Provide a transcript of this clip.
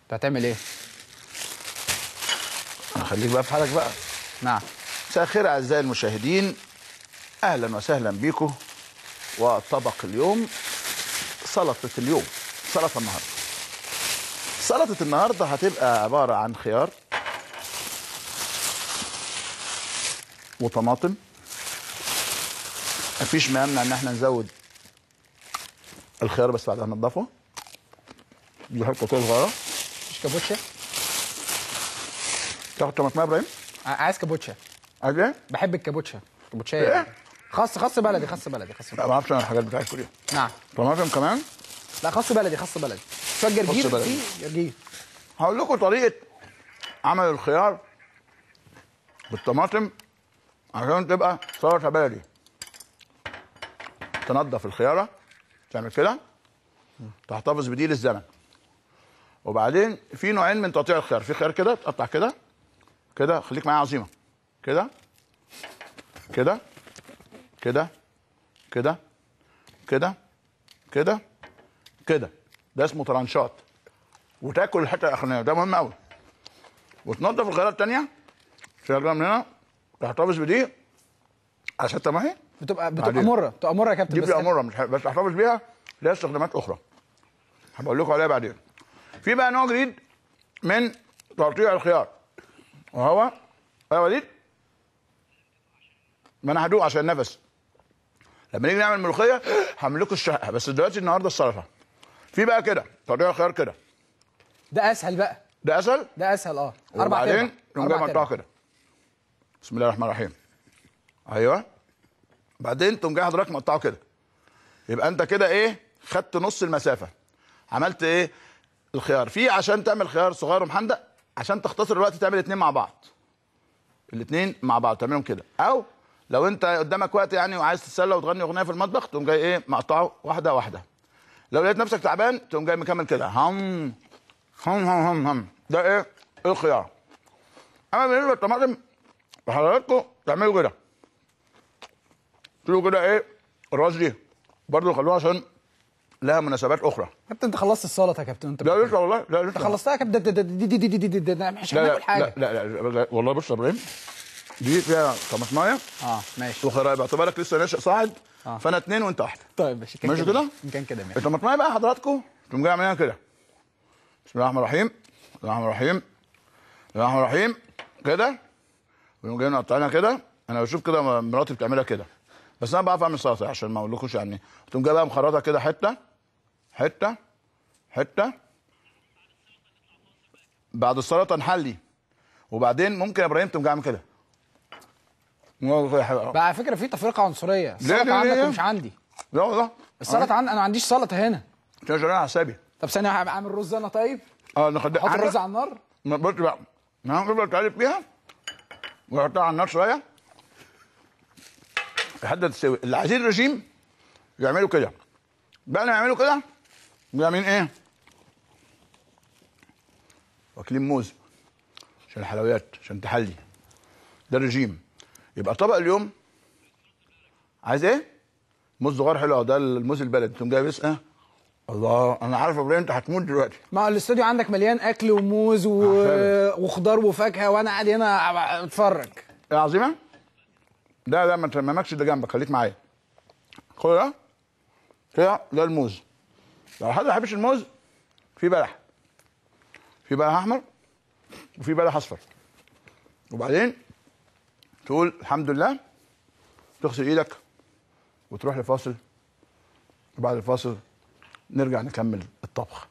انت هتعمل ايه؟ خليك بقى في حالك بقى. نعم. مساء الخير اعزائي المشاهدين، اهلا وسهلا بيكم. وطبق اليوم سلطه اليوم، سلطه النهارده. سلطه النهارده هتبقى عباره عن خيار وطماطم. مفيش ما يمنع ان احنا نزود الخيار بس بعد ما ننضفه. دي حته كده صغيره. مش كابوتشا؟ تاخد طماطم يا ابراهيم؟ عايز كابوتشا. عايز ايه؟ بحب الكابوتشا. كابوتشا ايه؟ خاص بلدي، خاص بلدي. لا ما اعرفش انا الحاجات بتاعتكم دي. نعم. طماطم كمان؟ لا خاص بلدي. شويه جرجير. بلدي. في جرجير. هقول لكم طريقه عمل الخيار بالطماطم عشان تبقى سلطه بلدي. تنضف الخياره، تعمل كده، تحتفظ بديل الزمن. وبعدين في نوعين من تقطيع الخيار، في خيار كده تقطع كده كده، خليك معايا عظيمه، كده كده كده كده كده كده كده، ده اسمه طرنشات. وتاكل الحته الاخرانيه، ده مهم قوي. وتنضف الخيارات الثانيه، شغلها من هنا، تحتفظ بدي عشان تمام. بتبقى مره يا كابتن. دي بتبقى مره بس تحتفظ بيها ليها استخدامات اخرى هبقول لكم عليها بعدين. في بقى نوع جديد من تقطيع الخيار، وهو يا وليد، ما انا هدوق عشان النفس. لما نيجي نعمل ملوخيه هعمل لكم الشقه، بس دلوقتي النهارده السلطه. في بقى كده تقطيع الخيار كده، ده اسهل بقى. ده اسهل. وبعدين تقوم جاي مقطعه كده، بسم الله الرحمن الرحيم. ايوه. بعدين تقوم جاي حضرتك مقطعه كده. يبقى انت كده ايه؟ خدت نص المسافه. عملت ايه؟ الخيار في عشان تعمل خيار صغير ومحندق، عشان تختصر الوقت تعمل الاثنين مع بعض. الاثنين مع بعض تعملهم كده، او لو انت قدامك وقت يعني وعايز تتسلى وتغني اغنيه في المطبخ، تقوم جاي ايه؟ مقطعه واحده واحده. لو لقيت نفسك تعبان تقوم جاي مكمل كده، هم هم هم هم هم. ده ايه؟ الخيار. اما بالنسبه للطماطم حضراتكم تعملوا كده، تقولوا كده ايه؟ الراس دي برضه خلوها عشان لها مناسبات اخرى. كابتن انت خلصت السلطه يا كابتن. انت لا لسه والله، لا لسه. انت خلصتها يا كابتن. ده مش هناكل حاجه. لا والله. بص يا ابراهيم، دي فيها طماطمايه. ماشي. وخيار باعتبارك لسه ناشئ صاعد. فانا اثنين وانت واحده. طيب ماشي كده. ان كان كده ماشي. الطماطمايه بقى حضراتكم تقوم جاي عاملينها كده، بسم الله الرحمن الرحيم، بسم الله الرحمن الرحيم، بسم الله الرحمن الرحيم، كده. ونقوم جايين مقطعينها كده. انا بشوف كده مراتي بتعملها كده، بس انا بعرف اعمل سلطه عشان ما اقولكوش يعني. تقوم جاي بقى مخرطها كده، حته حته حته. بعد السلطه نحلي، وبعدين ممكن يا ابراهيم تقوم جاي عامل كده. بقى على فكره في تفرقه عنصريه، السلطه عندك ومش عندي. لا والله السلطه عندي، انا ما عنديش سلطه هنا. انت شغال على حسابي. طب ثانيه، اعمل رز انا طيب؟ ناخد احط الرز على النار. بص بقى، هنفضل تقلب فيها ونحطها على النار شويه لحد ما تستوي. اللي عايزين رجيم يعملوا كده. بقى اللي يعملوا كده بيعملين ايه؟ واكلين موز عشان الحلويات، عشان تحلي. ده رجيم. يبقى طبق اليوم عايز ايه؟ موز صغير حلو، ده الموز البلدي. تقوم جايب الله، انا عارف يا ابراهيم انت هتموت دلوقتي. ما الاستوديو عندك مليان اكل وموز وخضار وفاكهه، وانا قاعد هنا اتفرج. يا عظيمه، ده ما تمامكش، ده جنبك، خليك معايا. خد ده كده، ده الموز. لو حد ما بيحبش الموز، في بلح احمر وفي بلح اصفر. وبعدين تقول الحمد لله، تغسل ايدك وتروح لفاصل، وبعد الفاصل نرجع نكمل الطبخ.